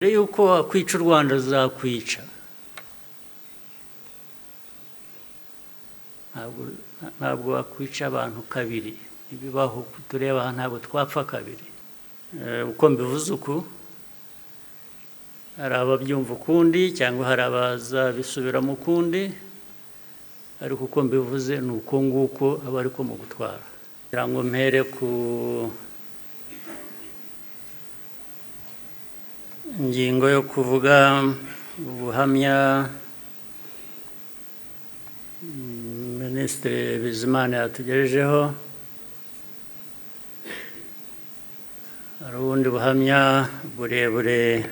Mbere yuko wakwica u Rwanda Ruzakwica. Ntabwo wakwica abantu kabiri. Ibibaho tureba ntabwo twapfa kabiri. Uko mbivuze uku hari ababyumva ukundi cyangwa hari abazabisubiramo ukundi, ariko uko mbivuze ni uko nguko aba ariko mu gutwara. Kugira ngo mpere ku ingingo yo kuvuga ubuhamya Minisitiri Bizimana yatugejejeho, hari ubundi buhamya burebure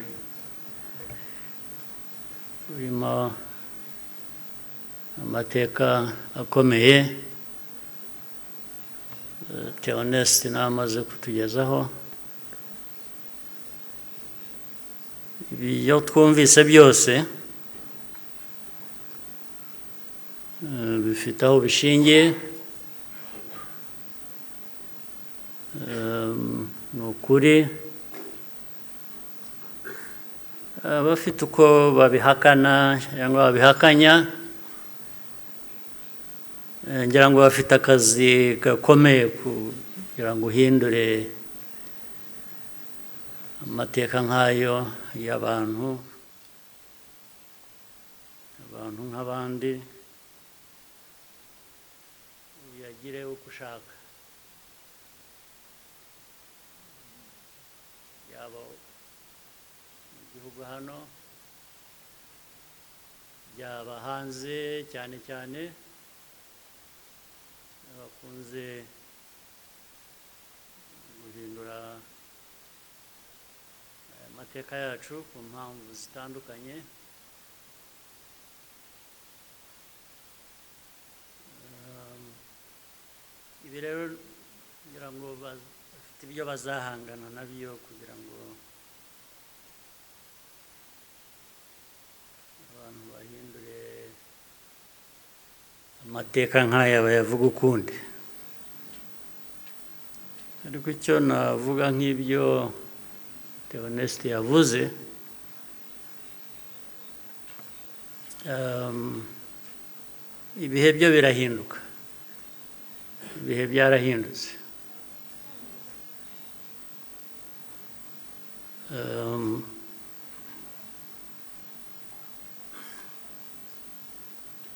burimo amateka akomeye Theoneste nawe amaze kutugezaho. Ibyo twumvise byose bifite aho bishingiye, ni ukuri. Abafite uko babihakana cyangwa babihakanya, ngira ngo bafite akazi gakomeye kugira ngo uhindure amateka nk'ayo y'abantu nk'abandi, uyagire uko ushaka, yaba mu gihugu hano byaba hanze, cyane cyane bakunze guhindura amateka yacu ku mpamvu zitandukanye. Ibi rero kugira ngo bafite ibyo bazahangana nabyo kugira ngo abantu bahindure amateka nk'aya bayavuga ukundi. Ariko icyo navuga nk'ibyo Theoneste yavuze, ibihe byo birahinduka, ibihe byarahindutse.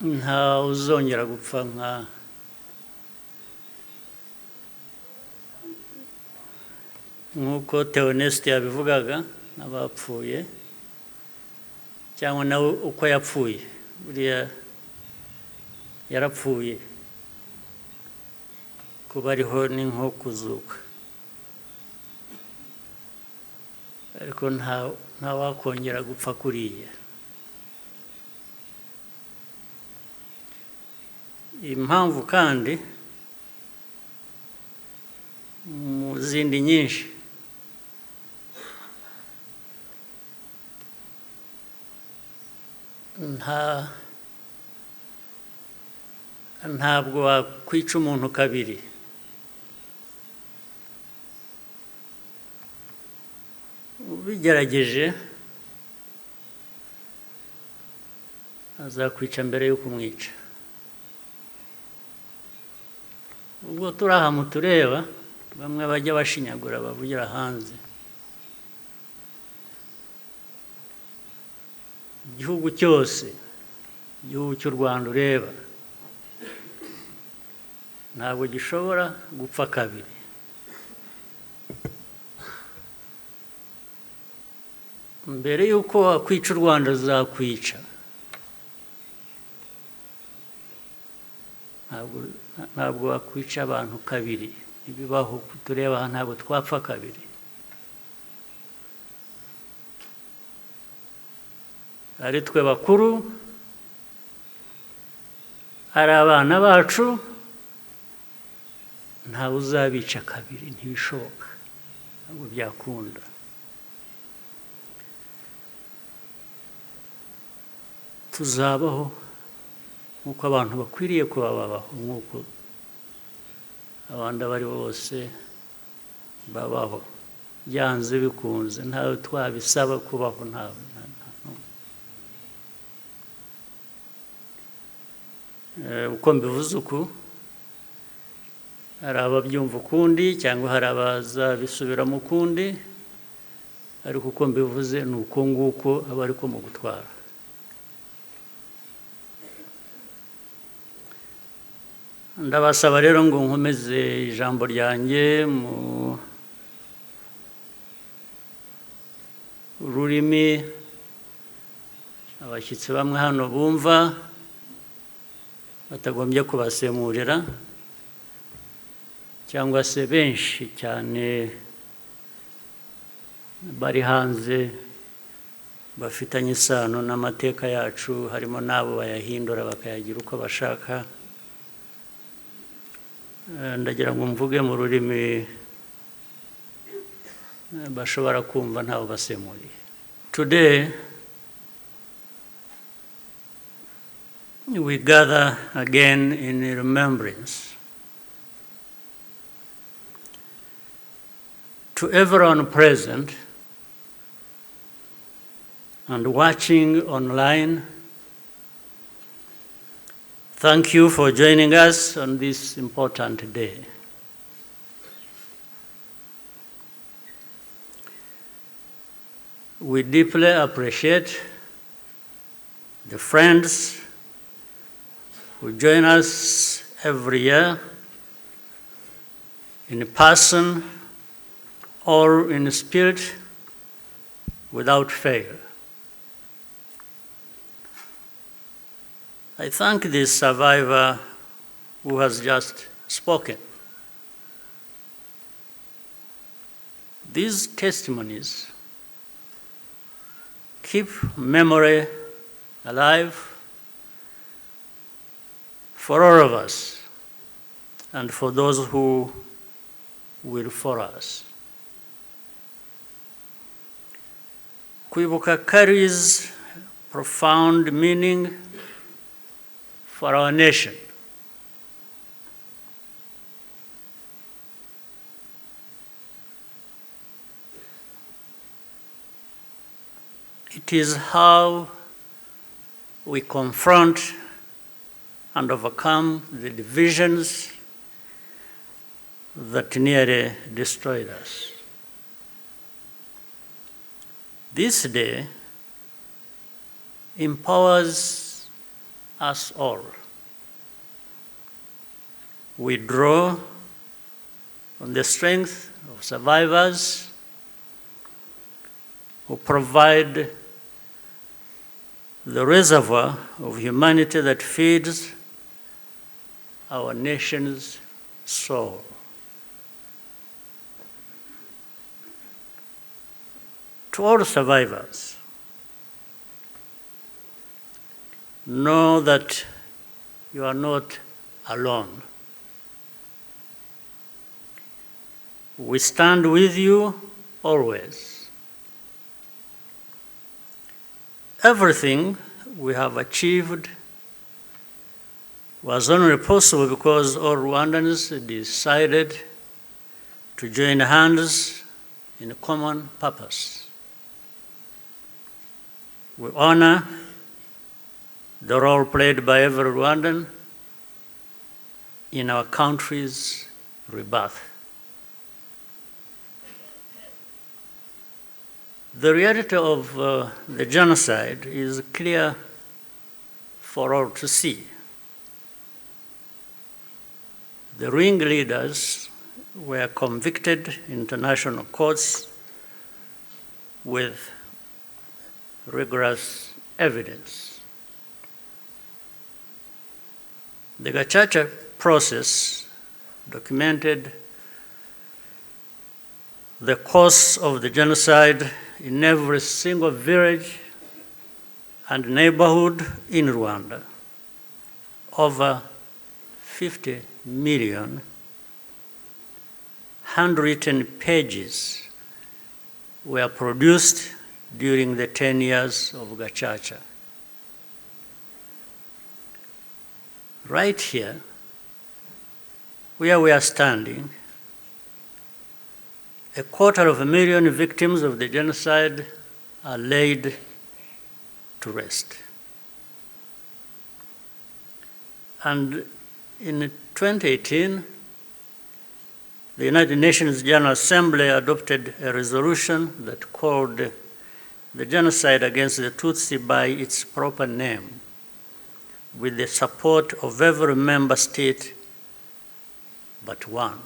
Nta uzongera gupfa nk'uko Theoneste yabivugaga, n'abapfuye cyangwa nawe uko yapfuye. Buriya yarapfuye, kuba ariho ni nko kuzuka, ariko nta wakongera gupfa kuriya. Impamvu kandi mu zindi nyinshi ntabwo wakwica umuntu kabiri. Ubigerageje azakwica mbere yo kumwica. Ubwo turi aha mutureba, bamwe bajya bashinyagura bavugira hanze. Igihugu cyose, igihugu cy'u Rwanda ureba, ntabwo gishobora gupfa kabiri. Mbere yuko wakwica u Rwanda Ruzakwica. Ntabwo wakwica abantu kabiri. Ibibaho tureba ntabwo twapfa kabiri. Ari twe bakuru, ari abana bacu, ntawe uzabica kabiri, ntibishoboka, ntabwo byakunda. Tuzabaho nk'uko abantu bakwiriye kuba babaho, nk'uko abandi abo ari bo bose babaho. byanze bikunze ntawe twabisaba kubaho ntawe. Uko mbivuze uku hari ababyumva ukundi cyangwa hari abazabisubiramo ukundi, ariko uko mbivuze ni uko nguko aba ariko mu gutwara. Ndabasaba rero ngo nkomeze ijambo ryanjye mu rurimi abashyitsi bamwe hano bumva batagombye kubasemurira, cyangwa se benshi cyane bari hanze bafitanye isano n'amateka yacu, harimo n'abo bayahindura bakayagira uko bashaka. Ndagira ngo mvuge mu rurimi bashobora kumva ntawe basemuriye. Today we gather again in remembrance to everyone present and watching online. Thank you for joining us on this important day. We deeply appreciate the friends who join us every year in person or in spirit without fail. I thank the survivor who has just spoken. These testimonies keep memory alive for all of us and for those who will follow us. Kwibuka carries profound meaning for our nation. It is how we confront and overcome the divisions that nearly destroyed us. This day empowers us all. We draw on the strength of survivors who provide the reservoir of humanity that feeds our nation's soul. To all survivors, know that you are not alone. We stand with you always. Everything we have achieved was only possible because all Rwandans decided to join hands in a common purpose. We honor the role played by every Rwandan in our country's rebirth. The reality of the genocide is clear for all to see. The ringleaders were convicted in international courts with rigorous evidence. The Gacaca process documented the course of the genocide in every single village and neighborhood in Rwanda. Over 50 million handwritten pages were produced during the 10 years of Gacaca. Right here, where we are standing, 250,000 victims of the genocide are laid to rest. And in 2018, the United Nations General Assembly adopted a resolution that called the genocide against the Tutsi by its proper name, with the support of every member state but one.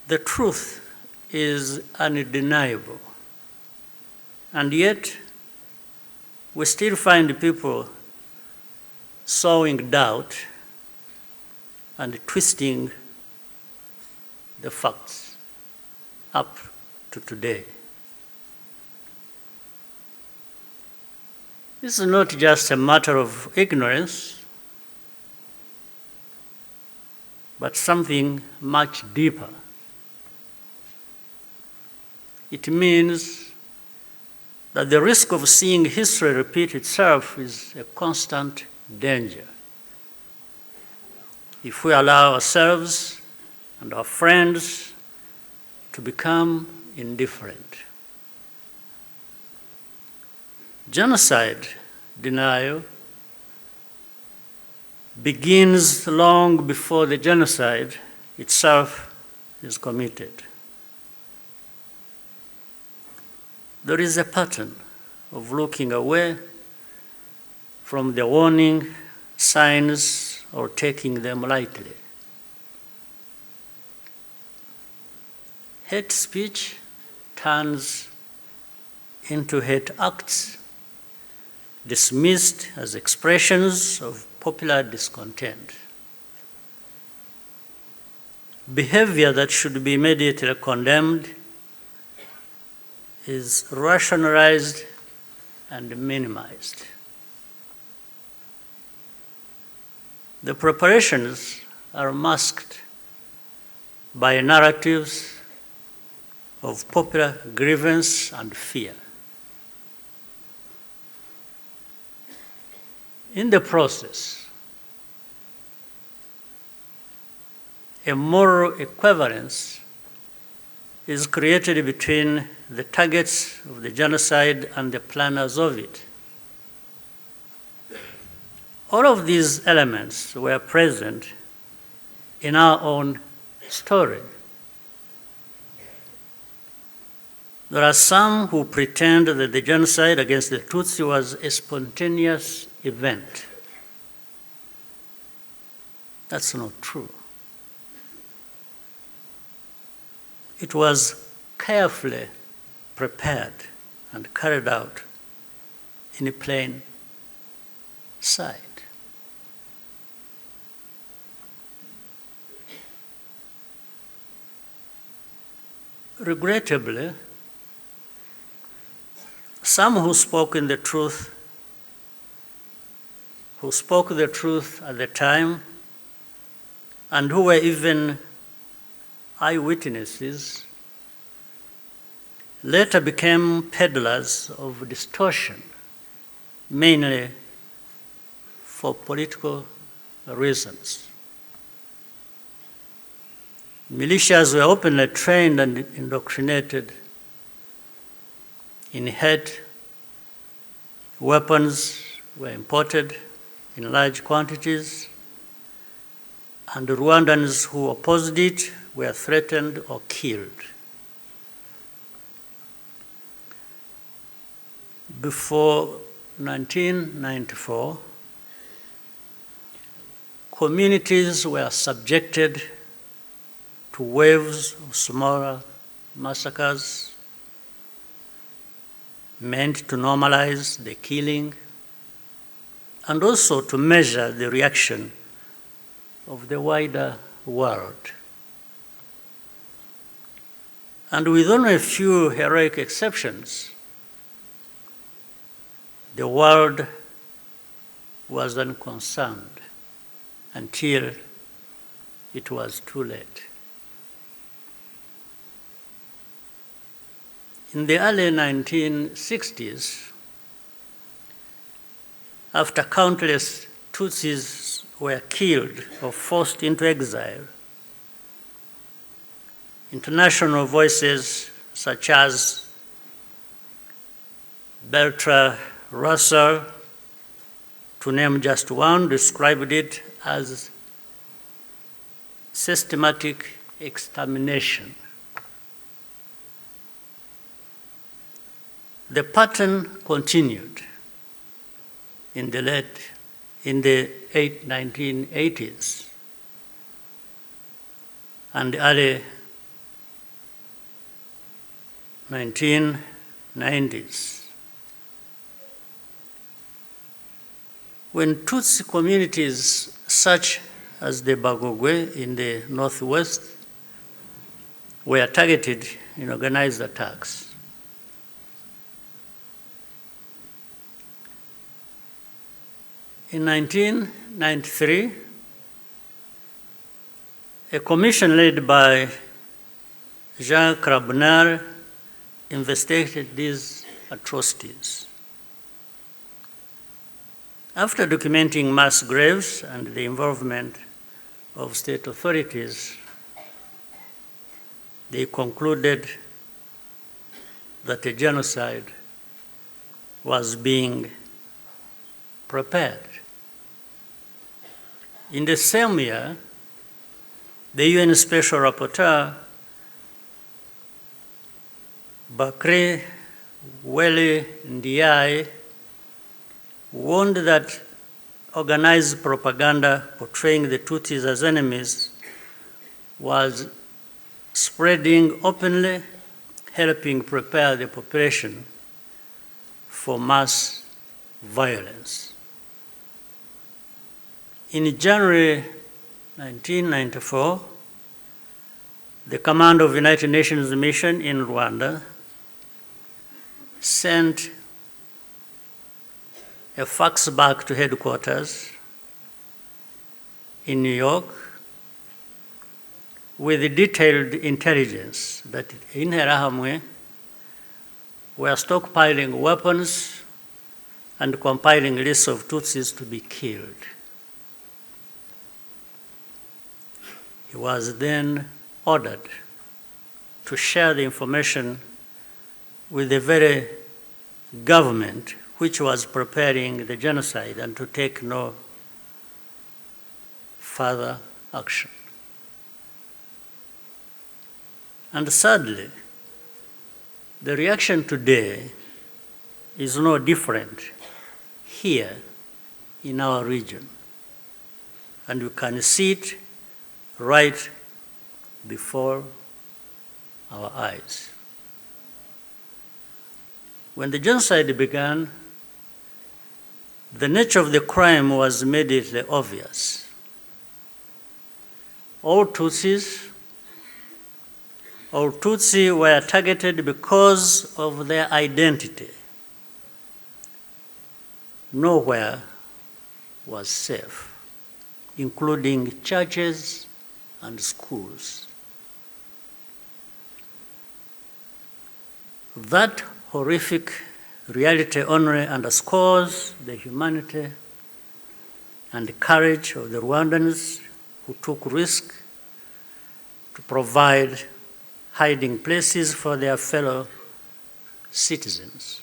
The truth is undeniable, and yet we still find people sowing doubt and twisting the facts up to today. This is not just a matter of ignorance, but something much deeper. It means that the risk of seeing history repeat itself is a constant danger if we allow ourselves and our friends to become indifferent. Genocide denial begins long before the genocide itself is committed. There is a pattern of looking away from the warning signs or taking them lightly. Hate speech turns into hate acts, dismissed as expressions of popular discontent. Behavior that should be immediately condemned is rationalized and minimized. The preparations are masked by narratives of popular grievance and fear. In the process, a moral equivalence is created between the targets of the genocide and the planners of it. All of these elements were present in our own story. There are some who pretend that the genocide against the Tutsi was a spontaneous event. That's not true. It was carefully prepared and carried out in plain sight. Regrettably, some who spoke the truth at the time and who were even eyewitnesses later became peddlers of distortion, mainly for political reasons. Militias were openly trained and indoctrinated in hate. Weapons were imported in large quantities, and Rwandans who opposed it were threatened or killed. Before 1994, communities were subjected to waves of smaller massacres meant to normalize the killing and also to measure the reaction of the wider world. And with only a few heroic exceptions, the world was unconcerned until it was too late. In the early 1960s, after countless Tutsis were killed or forced into exile, international voices such as Bertrand Russell, to name just one, described it as systematic extermination. The pattern continued in the 1980s and early 1990s. When Tutsi communities such as the Bagogwe in the northwest were targeted in organized attacks, in 1993, a commission led by Jean Crabonnier investigated these atrocities. After documenting mass graves and the involvement of state authorities, they concluded that a genocide was being prepared. In the same year, the UN Special Rapporteur, Bakri Weli Ndiaye, warned that organized propaganda portraying the Tutsis as enemies was spreading openly, helping prepare the population for mass violence. In January 1994, the command of the United Nations mission in Rwanda sent a fax back to headquarters in New York with detailed intelligence that Interahamwe were stockpiling weapons and compiling lists of Tutsis to be killed. He was then ordered to share the information with the very government which was preparing the genocide and to take no further action. And sadly, the reaction today is no different here in our region. And you can see it right before our eyes. When the genocide began, the nature of the crime was immediately obvious. All Tutsi were targeted because of their identity. Nowhere was safe, including churches and schools. That horrific reality only underscores the humanity and the courage of the Rwandans who took risk to provide hiding places for their fellow citizens.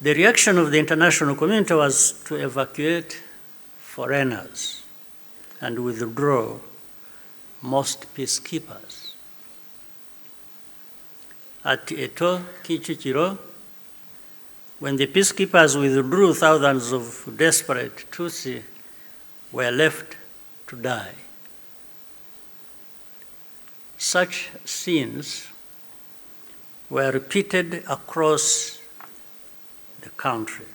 The reaction of the international community was to evacuate foreigners and withdraw most peacekeepers. At Eto, Kichikiro, when the peacekeepers withdrew, thousands of desperate Tutsi were left to die. Such scenes were repeated across the country.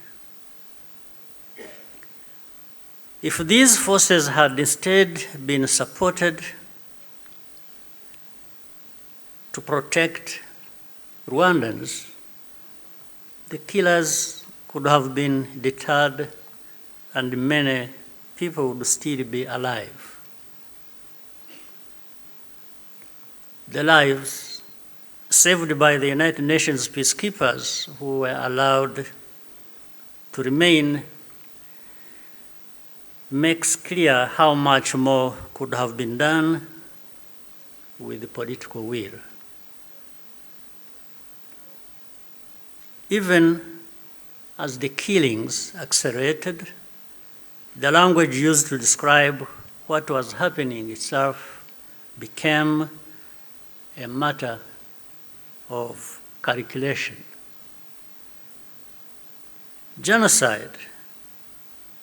If these forces had instead been supported to protect Rwandans, the killers could have been deterred and many people would still be alive. The lives saved by the United Nations peacekeepers who were allowed to remain makes clear how much more could have been done with the political will. Even as the killings accelerated, the language used to describe what was happening itself became a matter of calculation. Genocide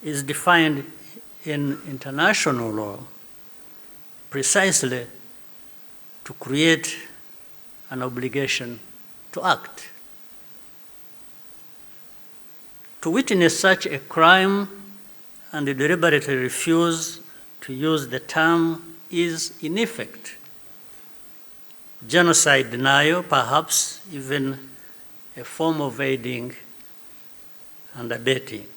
is defined in international law precisely to create an obligation to act. To witness such a crime and deliberately refuse to use the term is, in effect, genocide denial, perhaps even a form of aiding and abetting.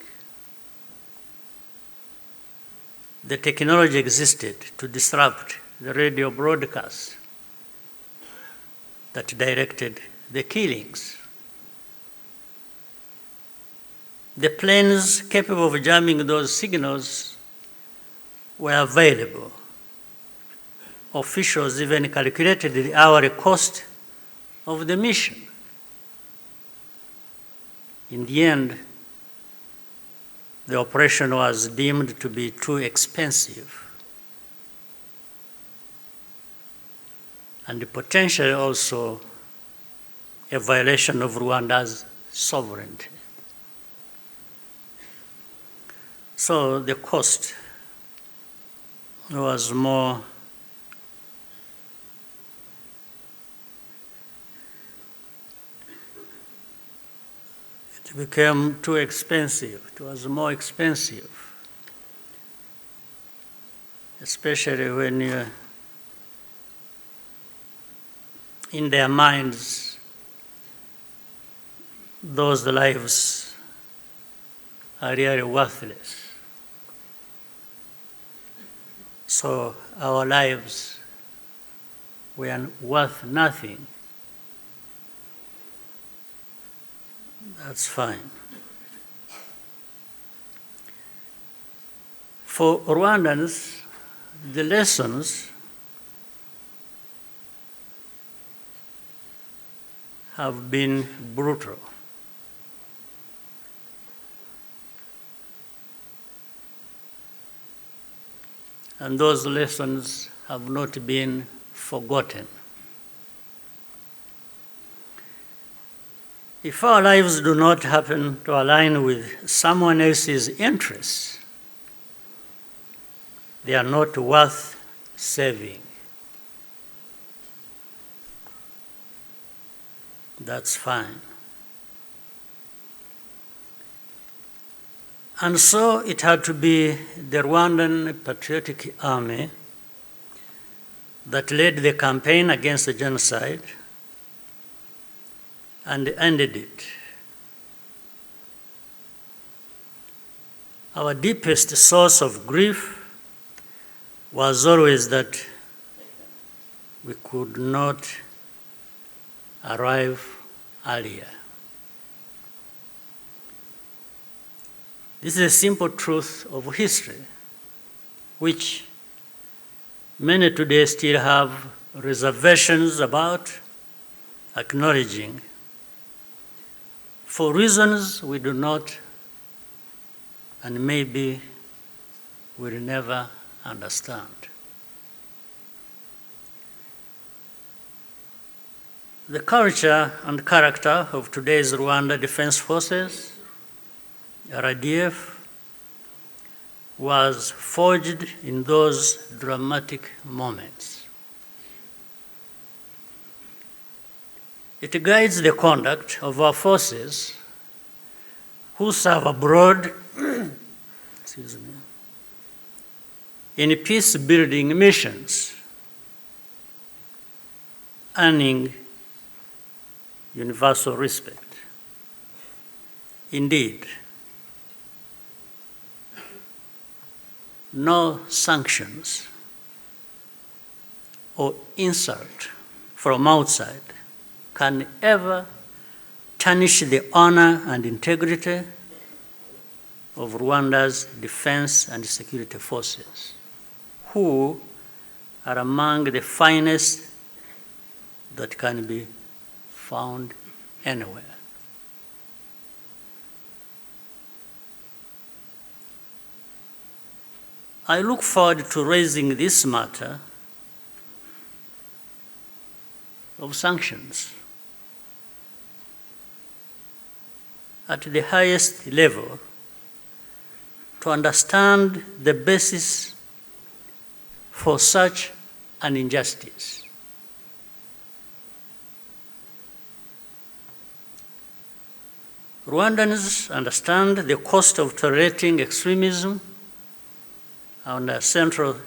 The technology existed to disrupt the radio broadcasts that directed the killings. The planes capable of jamming those signals were available. Officials even calculated the hourly cost of the mission. In the end, the operation was deemed to be too expensive and potentially also a violation of Rwanda's sovereignty. So the cost was more it became too expensive. It was more expensive, especially when in their minds those lives are really worthless. So our lives were worth nothing. That's fine. For Rwandans, the lessons have been brutal. And those lessons have not been forgotten. If our lives do not happen to align with someone else's interests, they are not worth saving. That's fine. And so it had to be the Rwandan Patriotic Army that led the campaign against the genocide and ended it. Our deepest source of grief was always that we could not arrive earlier. This is a simple truth of history, which many today still have reservations about acknowledging, for reasons we do not and maybe will never understand. The culture and character of today's Rwanda Defense Forces, RDF, was forged in those dramatic moments. It guides the conduct of our forces who serve abroad in peace-building missions, earning universal respect. Indeed, no sanctions or insult from outside can ever tarnish the honor and integrity of Rwanda's defense and security forces, who are among the finest that can be found anywhere. I look forward to raising this matter of sanctions at the highest level to understand the basis for such an injustice. Rwandans understand the cost of tolerating extremism, and our central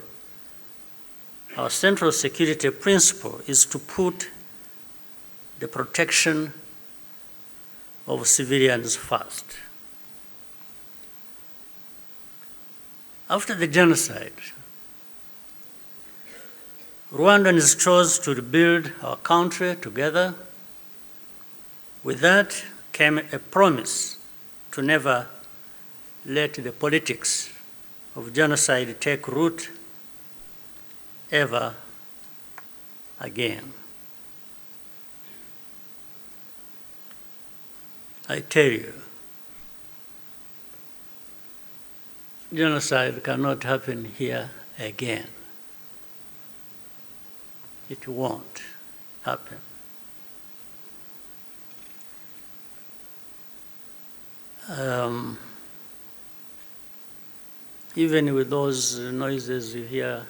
security principle is to put the protection of civilians first. After the genocide, Rwandans chose to rebuild our country together. With that came a promise to never let the politics of genocide take root ever again. I tell you, genocide cannot happen here again. It won't happen. Even with those noises you hear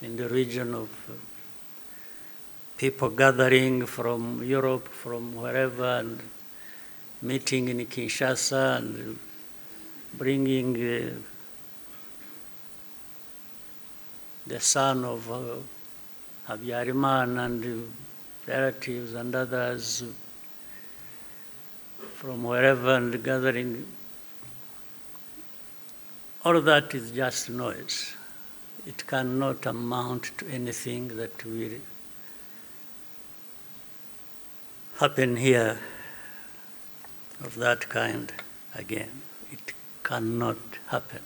in the region of people gathering from Europe, from wherever, and meeting in Kinshasa and bringing the son of Habyarimana and relatives and others from wherever and gathering. All of that is just noise. It cannot amount to anything that will happen here of that kind again. It cannot happen.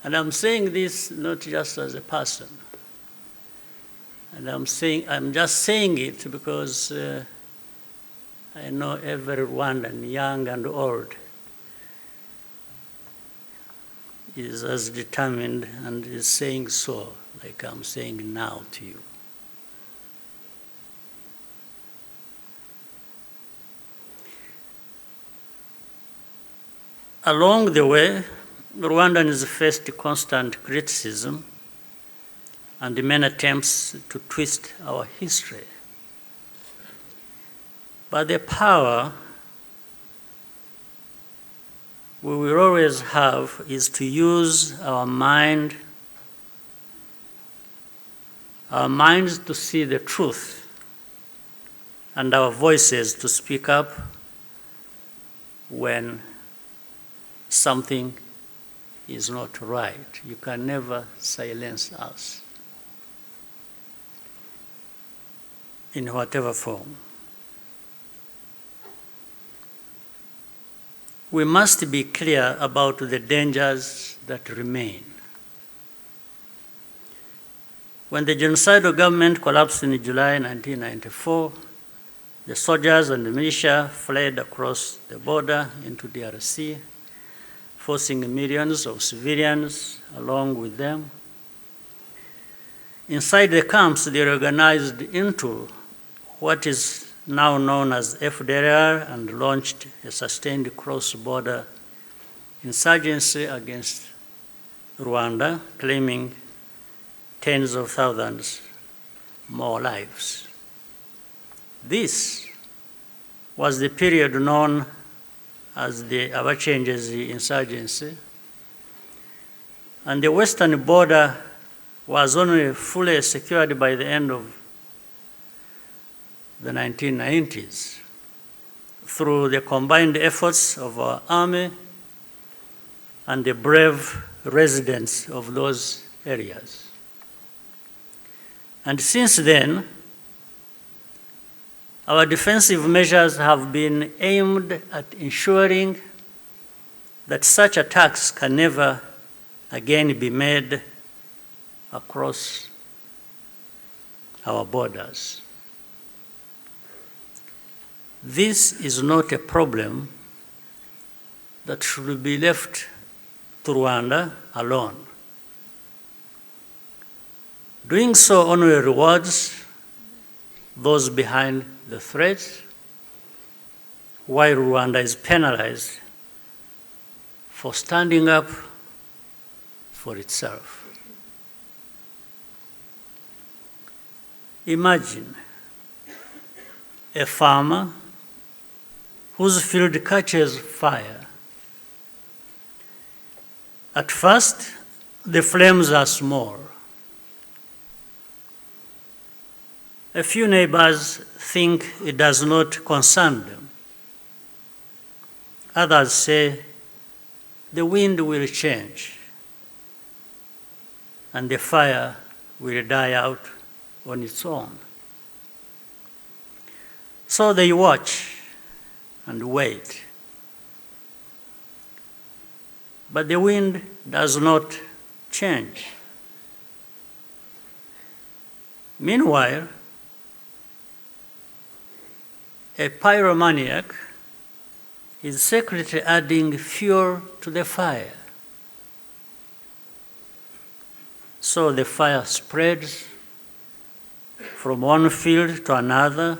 And I'm saying this not just as a person. And I'm just saying it because I know every Rwandan, young and old, is as determined and is saying so, like I'm saying now to you. Along the way, Rwandans faced constant criticism and many attempts to twist our history. But the power we will always have is to use our minds to see the truth, and our voices to speak up when something is not right. You can never silence us in whatever form. We must be clear about the dangers that remain. When the genocidal government collapsed in July 1994, the soldiers and the militia fled across the border into DRC, forcing millions of civilians along with them. Inside the camps, they were organized into what is now known as FDLR and launched a sustained cross-border insurgency against Rwanda, claiming tens of thousands more lives. This was the period known as the Abacengezi insurgency, and the western border was only fully secured by the end of the 1990s through the combined efforts of our army and the brave residents of those areas. And since then, our defensive measures have been aimed at ensuring that such attacks can never again be made across our borders. This is not a problem that should be left to Rwanda alone. Doing so only rewards those behind the threats, while Rwanda is penalized for standing up for itself. Imagine a farmer whose field catches fire. At first, the flames are small. A few neighbors think it does not concern them. Others say the wind will change and the fire will die out on its own. So they watch and wait. But the wind does not change. Meanwhile, a pyromaniac is secretly adding fuel to the fire. So the fire spreads from one field to another,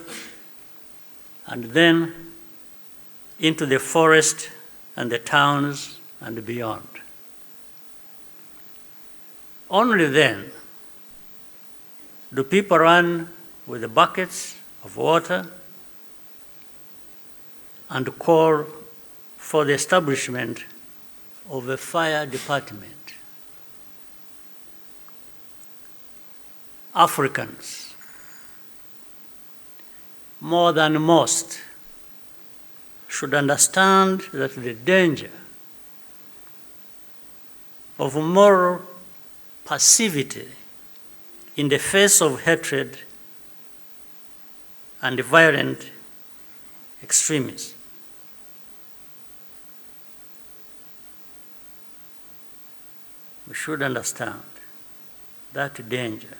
and then into the forest and the towns and beyond. Only then do people run with the buckets of water and call for the establishment of a fire department. Africans, more than most, should understand that the danger of moral passivity in the face of hatred and violent extremism. We should understand that danger,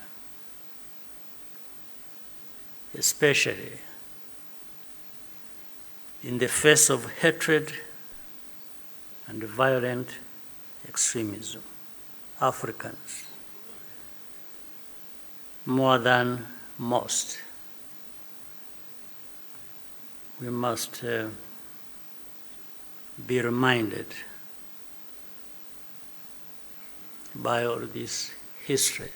especially in the face of hatred and violent extremism. Africans, more than most, we must be reminded by all this history.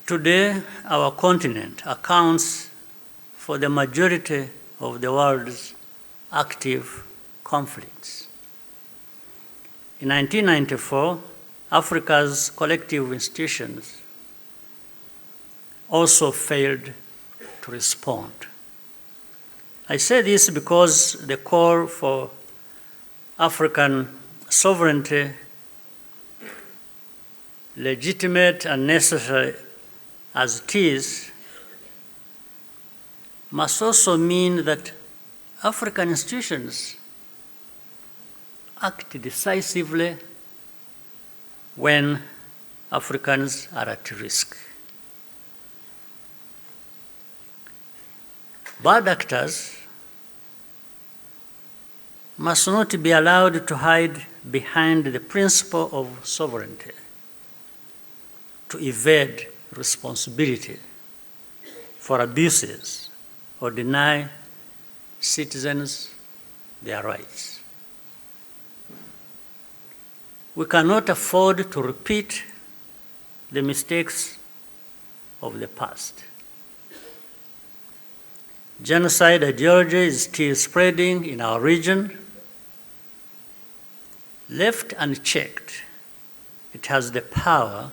Today, our continent accounts for the majority of the world's active conflicts. In 1994, Africa's collective institutions also failed to respond. I say this because the call for African sovereignty, legitimate and necessary as it is, must also mean that African institutions act decisively when Africans are at risk. Bad actors must not be allowed to hide behind the principle of sovereignty, to evade responsibility for abuses or deny citizens their rights. We cannot afford to repeat the mistakes of the past. Genocide ideology is still spreading in our region. Left unchecked, it has the power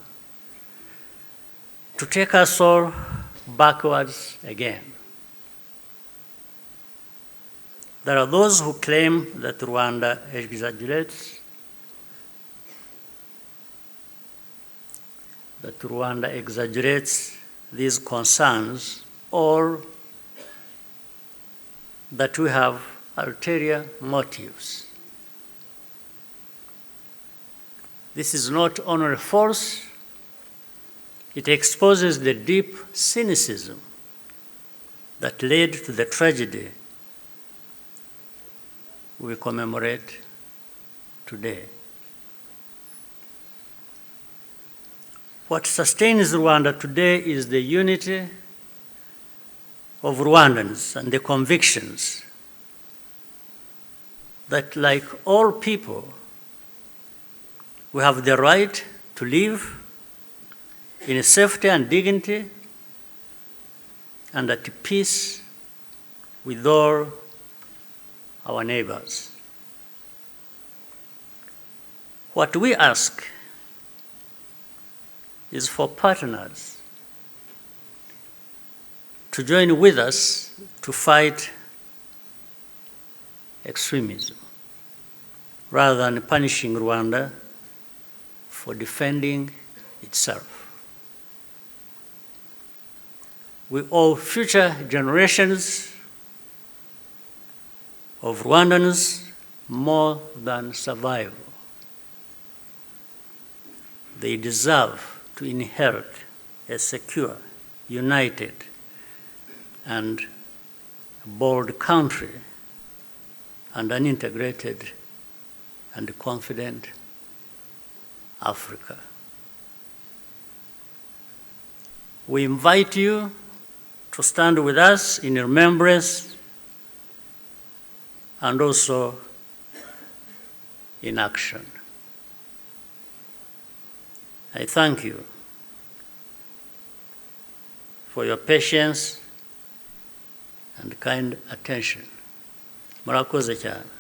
to take us all backwards again. There are those who claim that Rwanda exaggerates these concerns, or that we have ulterior motives. This is not only false, it exposes the deep cynicism that led to the tragedy we commemorate today. What sustains Rwanda today is the unity of Rwandans and the convictions that, like all people, we have the right to live in safety and dignity and at peace with all our neighbors. What we ask is for partners to join with us to fight extremism, rather than punishing Rwanda for defending itself. We owe future generations of Rwandans more than survival. They deserve to inherit a secure, united, and bold country and an integrated and confident Africa. We invite you to stand with us in remembrance and also in action. I thank you for your patience and kind attention. Murakoze cyane.